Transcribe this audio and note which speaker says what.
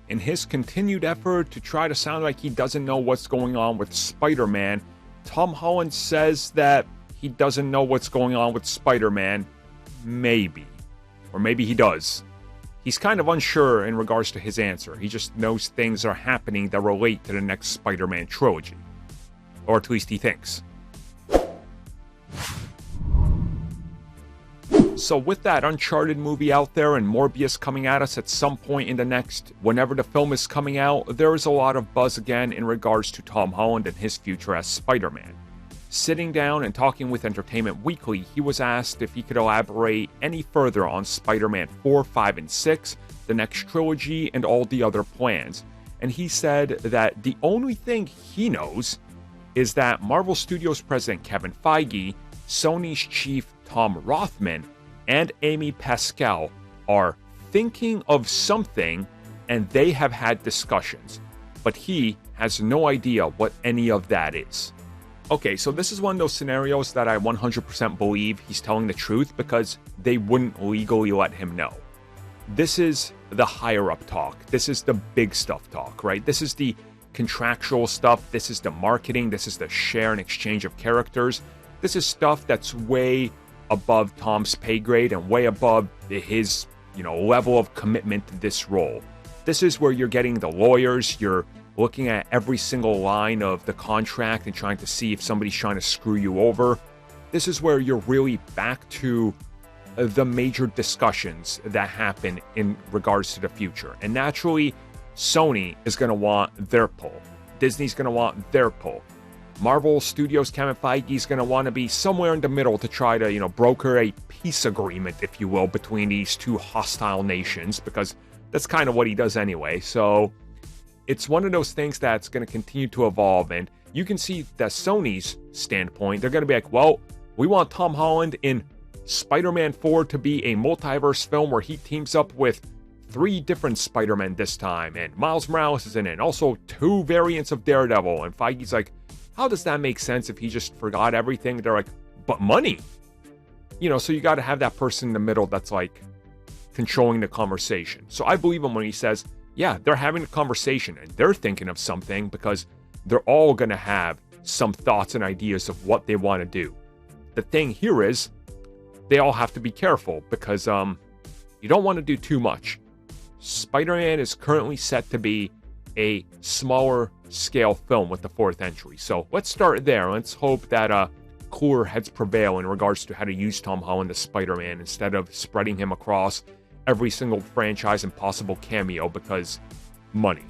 Speaker 1: in his continued effort to try to sound like he doesn't know what's going on with Spider-Man, Tom Holland says that he doesn't know what's going on with Spider-Man. Maybe. Or maybe he does. He's kind of unsure in regards to his answer. He just knows things are happening that relate to the next Spider-Man trilogy. Or at least he thinks. So with that Uncharted movie out there and Morbius coming at us at some point in the next, whenever the film is coming out, there is a lot of buzz again in regards to Tom Holland and his future as Spider-Man. Sitting down and talking with Entertainment Weekly, he was asked if he could elaborate any further on Spider-Man 4, 5, and 6, the next trilogy, and all the other plans. And he said that the only thing he knows is that Marvel Studios president Kevin Feige, Sony's chief Tom Rothman, and Amy Pascal are thinking of something, and they have had discussions, but he has no idea what any of that is. Okay, so this is one of those scenarios that I 100% believe he's telling the truth because they wouldn't legally let him know. This is the higher up talk. This is the big stuff talk, right? This is the contractual stuff. This is the marketing. This is the share and exchange of characters. This is stuff that's way above Tom's pay grade and way above his, level of commitment to this role. This is where you're getting the lawyers, you're looking at every single line of the contract and trying to see if somebody's trying to screw you over. This is where you're really back to the major discussions that happen in regards to the future. And naturally, Sony is going to want their pull. Disney's going to want their pull. Marvel Studios, Kevin Feige is going to want to be somewhere in the middle to try to, broker a peace agreement, if you will, between these two hostile nations, because that's kind of what he does anyway. So it's one of those things that's going to continue to evolve, and you can see that Sony's standpoint, they're going to be like, well, we want Tom Holland in Spider-Man 4 to be a multiverse film where he teams up with 3 different Spider-Men this time, and Miles Morales is in it, and also 2 variants of Daredevil, and Feige's like, how does that make sense if he just forgot everything? They're like, but money! So you got to have that person in the middle that's like controlling the conversation. So I believe him when he says, yeah, they're having a conversation and they're thinking of something because they're all going to have some thoughts and ideas of what they want to do. The thing here is they all have to be careful because you don't want to do too much. Spider-Man is currently set to be a smaller scale film with the 4th entry. So let's start there. Let's hope that cooler heads prevail in regards to how to use Tom Holland as Spider-Man instead of spreading him across every single franchise and possible cameo because money.